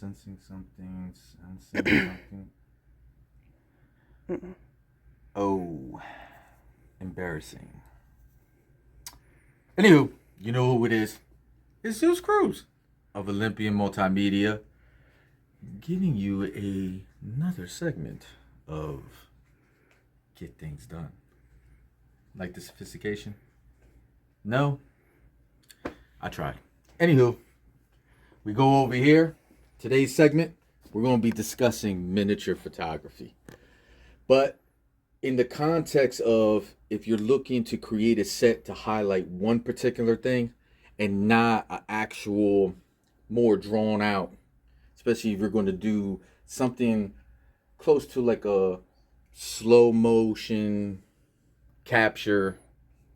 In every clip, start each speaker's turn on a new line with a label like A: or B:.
A: sensing something, something. Oh, embarrassing. Anywho, you know who it is. It's Zeus Cruz of Olympian Multimedia, giving you another segment of Get Things Done. Like the sophistication? No? I tried. Anywho, we go over here. Today's segment, we're going to be discussing miniature photography. But in the context of if you're looking to create a set to highlight one particular thing and not an actual more drawn out, especially if you're going to do something close to like a slow motion capture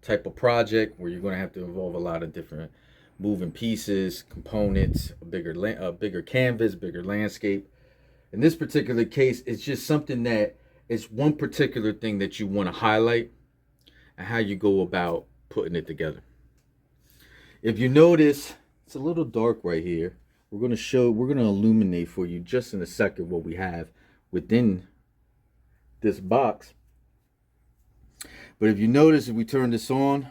A: type of project where you're going to have to involve a lot of different moving pieces, components, a bigger canvas, bigger landscape. In this particular case, it's just something that it's one particular thing that you want to highlight and how you go about putting it together. If you notice, it's a little dark right here. We're going to illuminate for you just in a second what we have within this box. But if you notice, if we turn this on,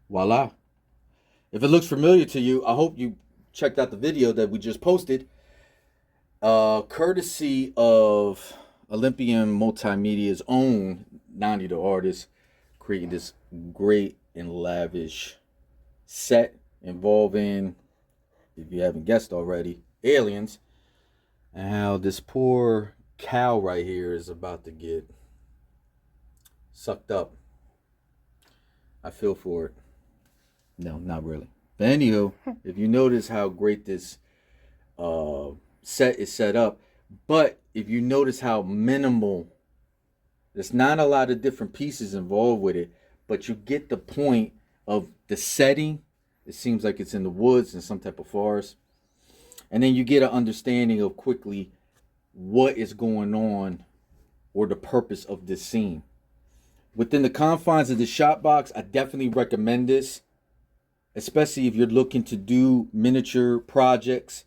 A: voila. If it looks familiar to you, I hope you checked out the video that we just posted. Courtesy of Olympian Multimedia's own Nani the artist, creating this great and lavish set involving, if you haven't guessed already, aliens, and how this poor cow right here is about to get sucked up. I feel for it. No, not really. But anywho, if you notice how great this set is set up, but if you notice how minimal, there's not a lot of different pieces involved with it, but you get the point of the setting. It seems like it's in the woods in some type of forest. And then you get an understanding of quickly what is going on or the purpose of this scene. Within the confines of the ShotBox, I definitely recommend this, especially if you're looking to do miniature projects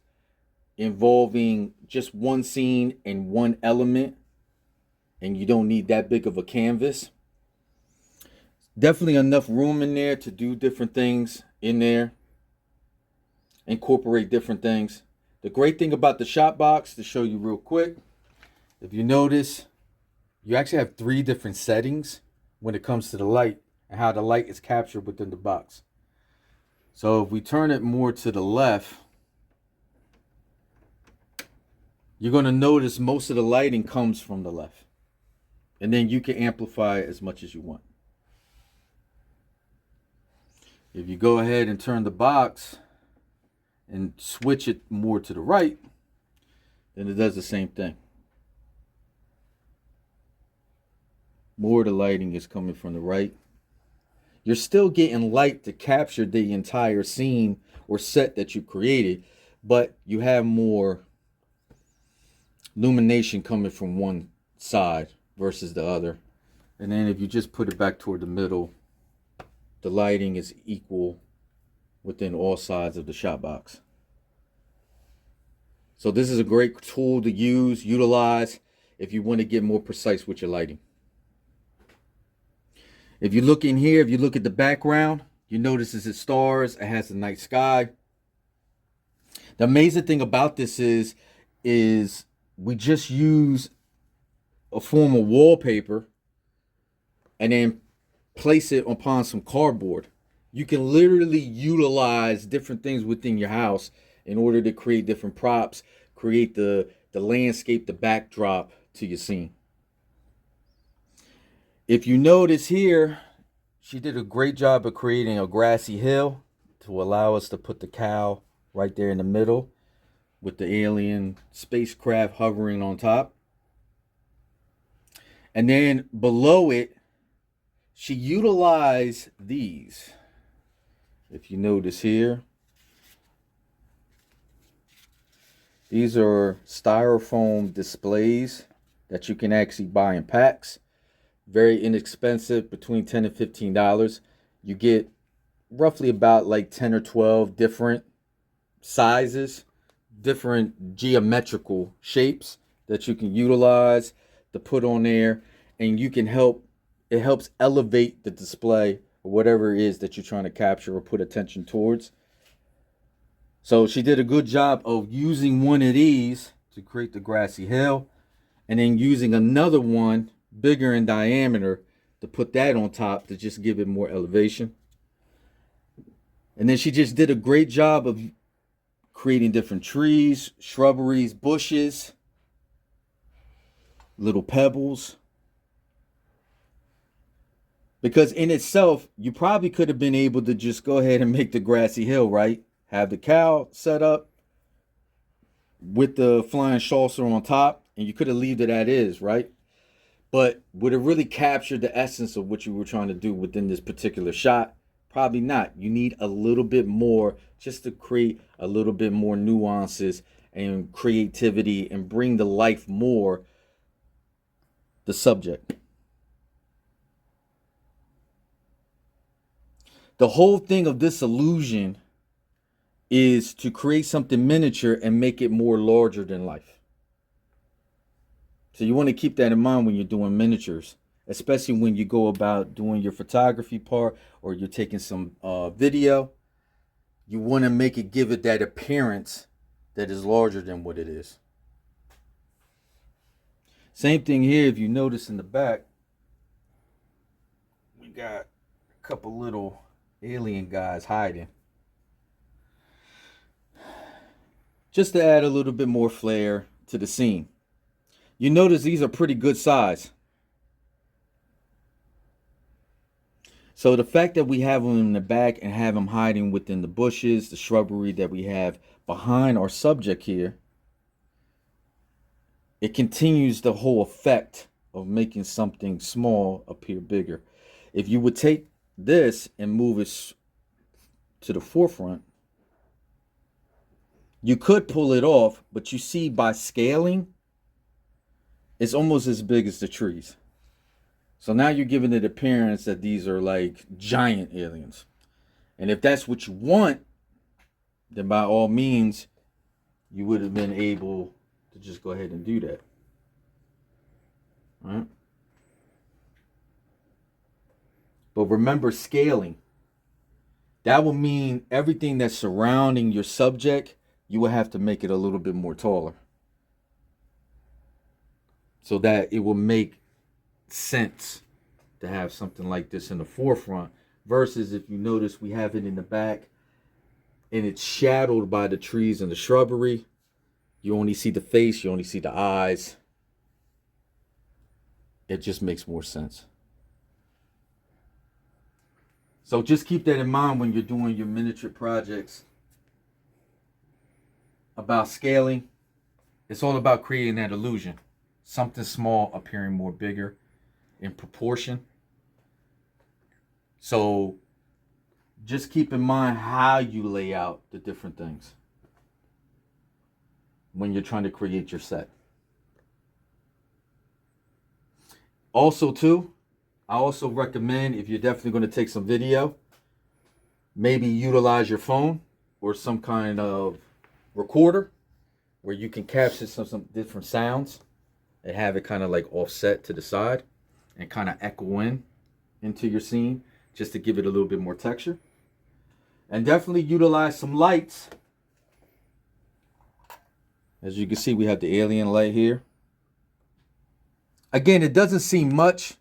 A: involving just one scene and one element, and you don't need that big of a canvas. Definitely enough room in there to do different things in there, incorporate different things. The great thing about the ShotBox, to show you real quick, if you notice, you actually have 3 different settings when it comes to the light and how the light is captured within the box. So if we turn it more to the left, you're going to notice most of the lighting comes from the left. And then you can amplify it as much as you want. If you go ahead and turn the box and switch it more to the right, then it does the same thing. More of the lighting is coming from the right. You're still getting light to capture the entire scene or set that you created, but you have more illumination coming from one side versus the other. And then if you just put it back toward the middle, the lighting is equal within all sides of the ShotBox. So this is a great tool to utilize if you want to get more precise with your lighting. If you look in here, if you look at the background, you notice it's stars, it has the night sky. The amazing thing about this is we just use a form of wallpaper and then place it upon some cardboard. You can literally utilize different things within your house in order to create different props, create the landscape, the backdrop to your scene. If you notice here, she did a great job of creating a grassy hill to allow us to put the cow right there in the middle with the alien spacecraft hovering on top. And then below it, she utilized these. If you notice here, these are styrofoam displays that you can actually buy in packs. Very inexpensive, between $10 and $15. You get roughly about like 10 or 12 different sizes, different geometrical shapes that you can utilize to put on there, and you can help, it helps elevate the display or whatever it is that you're trying to capture or put attention towards. So she did a good job of using one of these to create the grassy hill, and then using another one bigger in diameter to put that on top to just give it more elevation. And then she just did a great job of creating different trees, shrubberies, bushes, little pebbles. Because in itself, you probably could have been able to just go ahead and make the grassy hill, right? Have the cow set up with the flying saucer on top, and you could have left it as is, right? But would it really capture the essence of what you were trying to do within this particular shot? Probably not. You need a little bit more just to create a little bit more nuances and creativity and bring to life more the subject. The whole thing of this illusion is to create something miniature and make it more larger than life. So you want to keep that in mind when you're doing miniatures, especially when you go about doing your photography part or you're taking some video. You want to make it, give it that appearance that is larger than what it is. Same thing here. If you notice in the back, we got a couple little alien guys hiding. Just to add a little bit more flair to the scene. You notice these are pretty good size. So the fact that we have them in the back and have them hiding within the bushes, the shrubbery that we have behind our subject here, it continues the whole effect of making something small appear bigger. If you would take this and move it to the forefront, you could pull it off, but you see by scaling, it's almost as big as the trees. So now you're giving it appearance that these are like giant aliens. And if that's what you want, then by all means, you would have been able to just go ahead and do that. All right? But remember scaling. That will mean everything that's surrounding your subject, you will have to make it a little bit more taller, so that it will make sense to have something like this in the forefront, versus if you notice we have it in the back and it's shadowed by the trees and the shrubbery. You only see the face, you only see the eyes. It just makes more sense. So just keep that in mind when you're doing your miniature projects. About scaling, it's all about creating that illusion. Something small appearing more bigger in proportion. So just keep in mind how you lay out the different things when you're trying to create your set. Also too, I also recommend, if you're definitely going to take some video, maybe utilize your phone or some kind of recorder where you can capture some different sounds and have it kind of like offset to the side and kind of echo into your scene, just to give it a little bit more texture. And definitely utilize some lights. As you can see, we have the alien light here. Again, it doesn't seem much.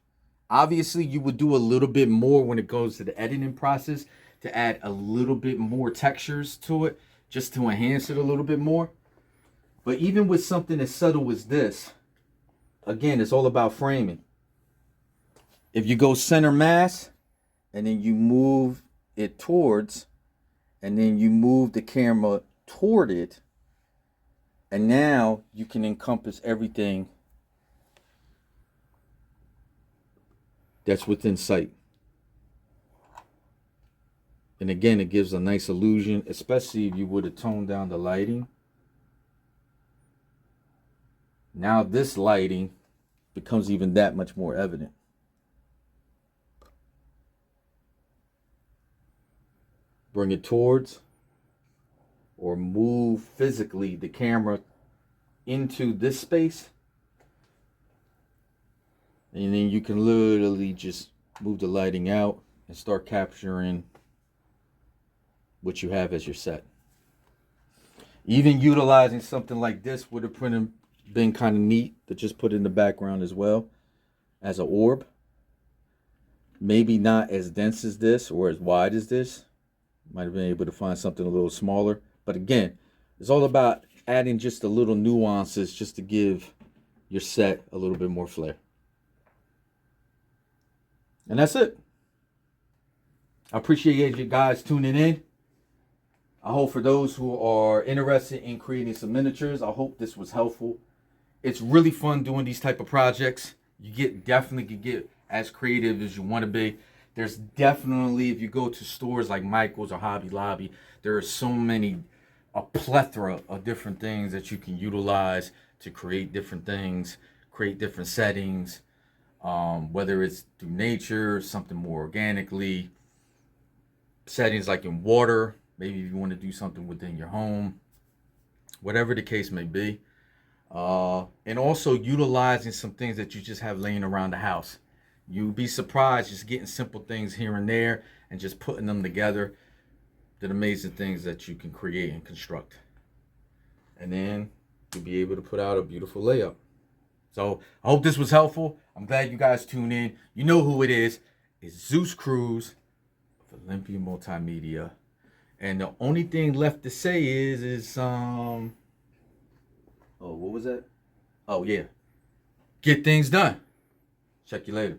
A: Obviously, you would do a little bit more when it goes to the editing process to add a little bit more textures to it, just to enhance it a little bit more. But even with something as subtle as this, again, it's all about framing. If you go center mass and then you move it towards, and then you move the camera toward it, and now you can encompass everything that's within sight. And again, it gives a nice illusion, especially if you would have toned down the lighting. Now this lighting becomes even that much more evident. bring it towards or move physically the camera into this space. And then you can literally just move the lighting out and start capturing what you have as your set. Even utilizing something like this would have been kind of neat to just put in the background as well as an orb. Maybe not as dense as this or as wide as this. Might have been able to find something a little smaller. But again, it's all about adding just a little nuances just to give your set a little bit more flair. And that's it. I appreciate you guys tuning in. I hope for those who are interested in creating some miniatures, I hope this was helpful. It's really fun doing these type of projects. You definitely can get as creative as you want to be. There's definitely, if you go to stores like Michael's or Hobby Lobby, there are so many, a plethora of different things that you can utilize to create different things, create different settings, whether it's through nature, something more organically, settings like in water, maybe if you want to do something within your home, whatever the case may be. And also utilizing some things that you just have laying around the house. You'll be surprised just getting simple things here and there and just putting them together. The amazing things that you can create and construct. And then you'll be able to put out a beautiful layout. So I hope this was helpful. I'm glad you guys tuned in. You know who it is. It's Zeus Cruz of Olympia Multimedia. And the only thing left to say is oh, what was that? Oh, yeah. Get things done. Check you later.